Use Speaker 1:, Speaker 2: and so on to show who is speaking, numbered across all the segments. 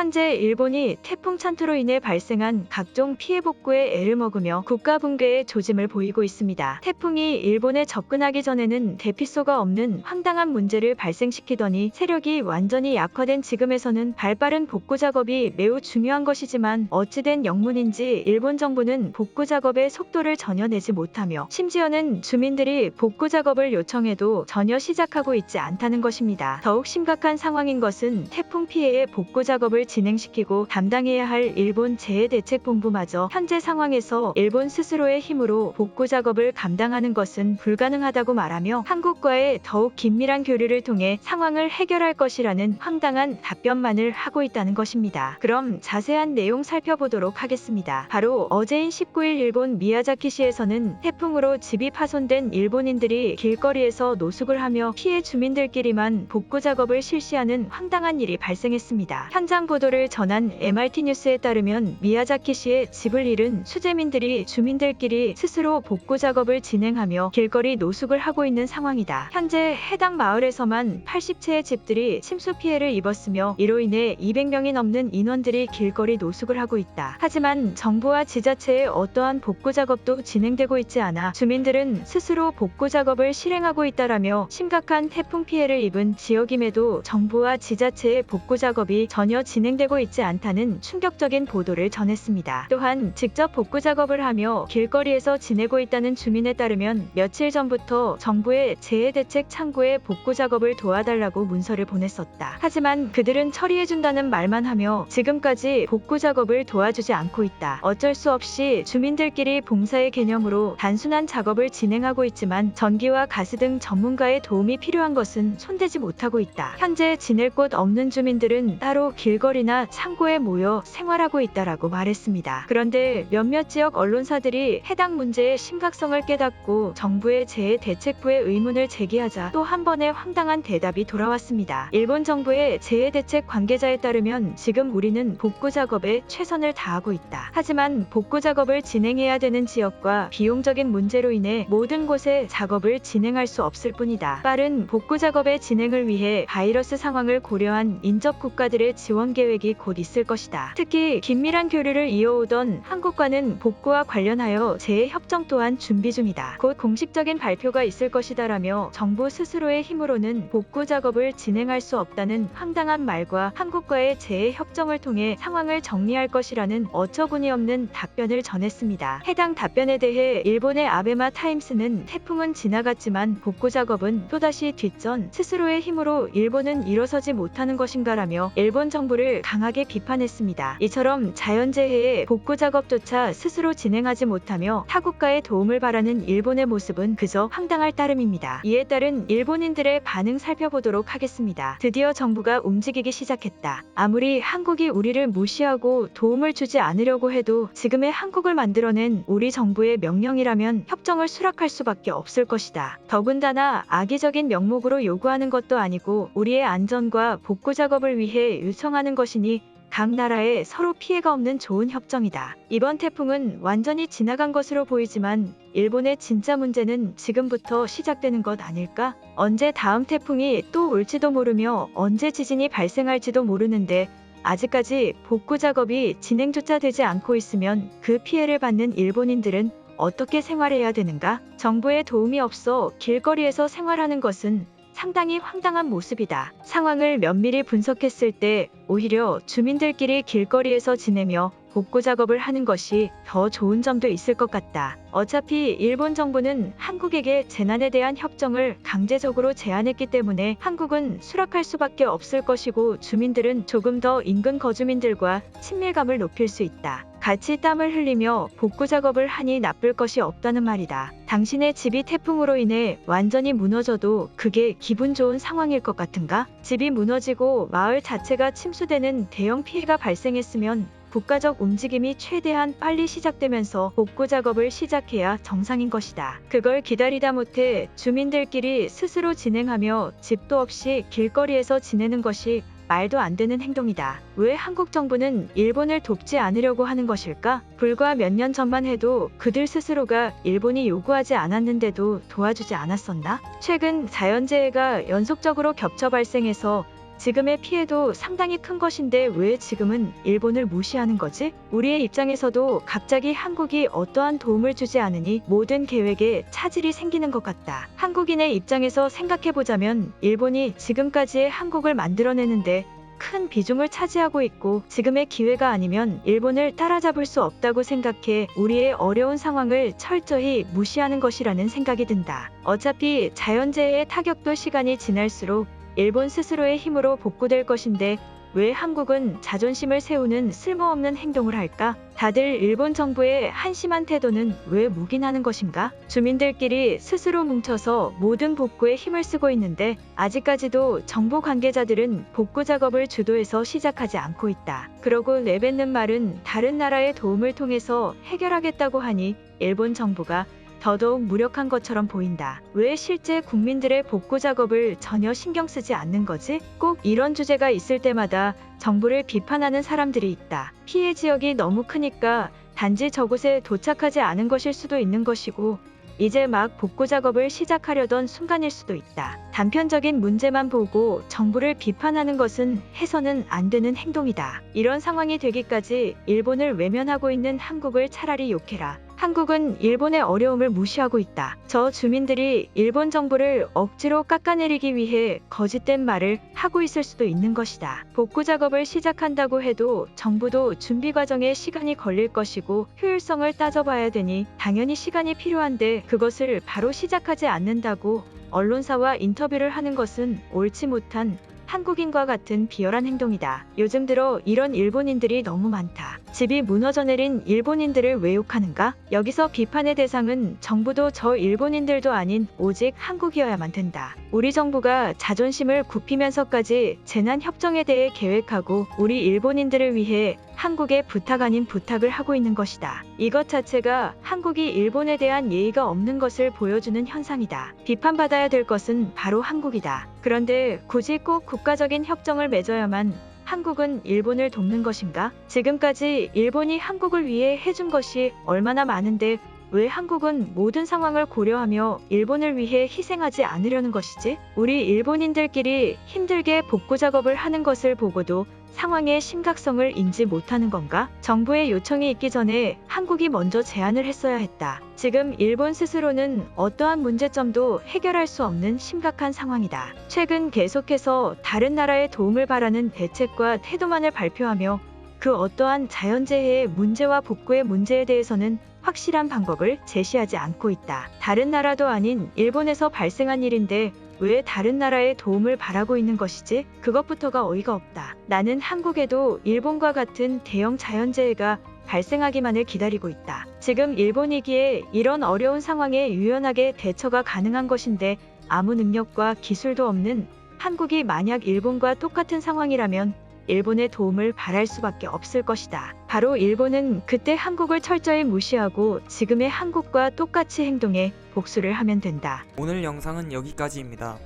Speaker 1: 현재 일본이 태풍 찬토로 인해 발생한 각종 피해 복구에 애를 먹으며 국가 붕괴의 조짐을 보이고 있습니다. 태풍이 일본에 접근하기 전에는 대피소가 없는 황당한 문제를 발생시키더니 세력이 완전히 약화된 지금에서는 발빠른 복구 작업이 매우 중요한 것이지만 어찌된 영문인지 일본 정부는 복구 작업의 속도를 전혀 내지 못하며 심지어는 주민들이 복구 작업을 요청해도 전혀 시작하고 있지 않다는 것입니다. 더욱 심각한 상황인 것은 태풍 피해의 복구 작업을 진행시키고 담당해야 할 일본 재해대책본부마저 현재 상황에서 일본 스스로의 힘으로 복구 작업을 감당하는 것은 불가능하다고 말하며 한국과의 더욱 긴밀한 교류를 통해 상황을 해결할 것이라는 황당한 답변만을 하고 있다는 것입니다. 그럼 자세한 내용 살펴보도록 하겠습니다. 바로 어제인 19일 일본 미야자키시에서는 태풍으로 집이 파손된 일본인들이 길거리에서 노숙을 하며 피해 주민들끼리만 복구 작업을 실시하는 황당한 일이 발생했습니다. 현장 보도를 전한 MRT 뉴스에 따르면 미야자키시의 집을 잃은 수재민들이 주민들끼리 스스로 복구 작업을 진행하며 길거리 노숙을 하고 있는 상황이다. 현재 해당 마을에서만 80채의 집들이 침수 피해를 입었으며 이로 인해 200명이 넘는 인원들이 길거리 노숙을 하고 있다. 하지만 정부와 지자체의 어떠한 복구 작업도 진행되고 있지 않아 주민들은 스스로 복구 작업을 실행하고 있다라며 심각한 태풍 피해를 입은 지역임에도 정부와 지자체의 복구 작업이 전혀 진행되고 있지 않다는 충격적인 보도를 전했습니다. 또한 직접 복구 작업을 하며 길거리에서 지내고 있다는 주민에 따르면 며칠 전부터 정부의 재해대책 창구에 복구 작업을 도와달라고 문서를 보냈었다. 하지만 그들은 처리해준다는 말만 하며 지금까지 복구 작업을 도와주지 않고 있다. 어쩔 수 없이 주민들끼리 봉사의 개념으로 단순한 작업을 진행하고 있지만 전기와 가스 등 전문가의 도움이 필요한 것은 손대지 못하고 있다. 현재 지낼 곳 없는 주민들은 따로 길거리나 창고에 모여 생활하고 있다라고 말했습니다. 그런데 몇몇 지역 언론사들이 해당 문제의 심각성을 깨닫고 정부의 재해대책부에 의문을 제기하자 또 한 번의 황당한 대답이 돌아왔습니다. 일본 정부의 재해대책 관계자에 따르면 지금 우리는 복구 작업에 최선을 다하고 있다. 하지만 복구 작업을 진행해야 되는 지역과 비용적인 문제로 인해 모든 곳에 작업을 진행할 수 없을 뿐이다. 빠른 복구 작업의 진행을 위해 바이러스 상황을 고려한 인접 국가들의 지원 계획이 곧 있을 것이다. 특히 긴밀한 교류를 이어오던 한국과는 복구와 관련하여 재해 협정 또한 준비 중이다. 곧 공식적인 발표가 있을 것이다라며 정부 스스로의 힘으로는 복구 작업을 진행할 수 없다는 황당한 말과 한국과의 재해 협정을 통해 상황을 정리할 것이라는 어처구니없는 답변을 전했습니다. 해당 답변에 대해 일본의 아베마 타임스는 태풍은 지나갔지만 복구 작업은 또다시 뒷전, 스스로의 힘으로 일본은 일어서지 못하는 것인가라며 일본 정부를 강하게 비판했습니다. 이처럼 자연재해의 복구 작업조차 스스로 진행하지 못하며 타국가의 도움을 바라는 일본의 모습은 그저 황당할 따름입니다. 이에 따른 일본인들의 반응 살펴보도록 하겠습니다. 드디어 정부가 움직이기 시작했다. 아무리 한국이 우리를 무시하고 도움을 주지 않으려고 해도 지금의 한국을 만들어낸 우리 정부의 명령이라면 협정을 수락할 수밖에 없을 것이다. 더군다나 악의적인 명목으로 요구하는 것도 아니고 우리의 안전과 복구 작업을 위해 요청하는 것이니 각 나라에 서로 피해가 없는 좋은 협정이다. 이번 태풍은 완전히 지나간 것으로 보이지만 일본의 진짜 문제는 지금부터 시작되는 것 아닐까? 언제 다음 태풍이 또 올지도 모르며 언제 지진이 발생할지도 모르는데 아직까지 복구 작업이 진행조차 되지 않고 있으면 그 피해를 받는 일본인들은 어떻게 생활해야 되는가? 정부의 도움이 없어 길거리에서 생활하는 것은 상당히 황당한 모습이다. 상황을 면밀히 분석했을 때 오히려 주민들끼리 길거리에서 지내며 복구 작업을 하는 것이 더 좋은 점도 있을 것 같다. 어차피 일본 정부는 한국에게 재난에 대한 협정을 강제적으로 제안했기 때문에 한국은 수락할 수밖에 없을 것이고 주민들은 조금 더 인근 거주민들과 친밀감을 높일 수 있다. 같이 땀을 흘리며 복구 작업을 하니 나쁠 것이 없다는 말이다. 당신의 집이 태풍으로 인해 완전히 무너져도 그게 기분 좋은 상황일 것 같은가? 집이 무너지고 마을 자체가 침수되는 대형 피해가 발생했으면 국가적 움직임이 최대한 빨리 시작되면서 복구 작업을 시작해야 정상인 것이다. 그걸 기다리다 못해 주민들끼리 스스로 진행하며 집도 없이 길거리에서 지내는 것이 말도 안 되는 행동이다. 왜 한국 정부는 일본을 돕지 않으려고 하는 것일까? 불과 몇 년 전만 해도 그들 스스로가 일본이 요구하지 않았는데도 도와주지 않았었나? 최근 자연재해가 연속적으로 겹쳐 발생해서 지금의 피해도 상당히 큰 것인데 왜 지금은 일본을 무시하는 거지? 우리의 입장에서도 갑자기 한국이 어떠한 도움을 주지 않으니 모든 계획에 차질이 생기는 것 같다. 한국인의 입장에서 생각해보자면 일본이 지금까지의 한국을 만들어내는데 큰 비중을 차지하고 있고 지금의 기회가 아니면 일본을 따라잡을 수 없다고 생각해 우리의 어려운 상황을 철저히 무시하는 것이라는 생각이 든다. 어차피 자연재해의 타격도 시간이 지날수록 일본 스스로의 힘으로 복구될 것인데 왜 한국은 자존심을 세우는 쓸모없는 행동을 할까? 다들 일본 정부의 한심한 태도는 왜 묵인하는 것인가? 주민들끼리 스스로 뭉쳐서 모든 복구에 힘을 쓰고 있는데 아직까지도 정부 관계자들은 복구 작업을 주도해서 시작하지 않고 있다. 그러고 내뱉는 말은 다른 나라의 도움을 통해서 해결하겠다고 하니 일본 정부가 더더욱 무력한 것처럼 보인다. 왜 실제 국민들의 복구 작업을 전혀 신경 쓰지 않는 거지? 꼭 이런 주제가 있을 때마다 정부를 비판하는 사람들이 있다. 피해 지역이 너무 크니까 단지 저곳에 도착하지 않은 것일 수도 있는 것이고 이제 막 복구 작업을 시작하려던 순간일 수도 있다. 단편적인 문제만 보고 정부를 비판하는 것은 해서는 안 되는 행동이다. 이런 상황이 되기까지 일본을 외면하고 있는 한국을 차라리 욕해라. 한국은 일본의 어려움을 무시하고 있다. 저 주민들이 일본 정부를 억지로 깎아내리기 위해 거짓된 말을 하고 있을 수도 있는 것이다. 복구 작업을 시작한다고 해도 정부도 준비 과정에 시간이 걸릴 것이고 효율성을 따져봐야 되니 당연히 시간이 필요한데 그것을 바로 시작하지 않는다고 언론사와 인터뷰를 하는 것은 옳지 못한 한국인과 같은 비열한 행동이다. 요즘 들어 이런 일본인들이 너무 많다. 집이 무너져 내린 일본인들을 왜 욕하는가? 여기서 비판의 대상은 정부도 저 일본인들도 아닌 오직 한국이어야만 된다. 우리 정부가 자존심을 굽히면서까지 재난협정에 대해 계획하고 우리 일본인들을 위해 한국에 부탁 아닌 부탁을 하고 있는 것이다. 이것 자체가 한국이 일본에 대한 예의가 없는 것을 보여주는 현상이다. 비판받아야 될 것은 바로 한국이다. 그런데 굳이 꼭 국가적인 협정을 맺어야만 한국은 일본을 돕는 것인가? 지금까지 일본이 한국을 위해 해준 것이 얼마나 많은데 왜 한국은 모든 상황을 고려하며 일본을 위해 희생하지 않으려는 것이지? 우리 일본인들끼리 힘들게 복구 작업을 하는 것을 보고도 상황의 심각성을 인지 못하는 건가? 정부의 요청이 있기 전에 한국이 먼저 제안을 했어야 했다. 지금 일본 스스로는 어떠한 문제점도 해결할 수 없는 심각한 상황이다. 최근 계속해서 다른 나라의 도움을 바라는 대책과 태도만을 발표하며 그 어떠한 자연재해의 문제와 복구의 문제에 대해서는 확실한 방법을 제시하지 않고 있다. 다른 나라도 아닌 일본에서 발생한 일인데 왜 다른 나라의 도움을 바라고 있는 것이지? 그것부터가 어이가 없다. 나는 한국에도 일본과 같은 대형 자연재해가 발생하기만을 기다리고 있다. 지금 일본이기에 이런 어려운 상황에 유연하게 대처가 가능한 것인데 아무 능력과 기술도 없는 한국이 만약 일본과 똑같은 상황이라면 일본의 도움을 바랄 수밖에 없을 것이다. 바로 일본은 그때 한국을 철저히 무시하고 지금의 한국과 똑같이 행동해 복수를 하면 된다.
Speaker 2: 오늘 영상은 여기까지입니다.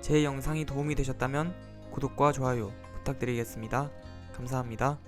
Speaker 2: 제 영상이 도움이 되셨다면 구독과 좋아요 부탁드리겠습니다. 감사합니다.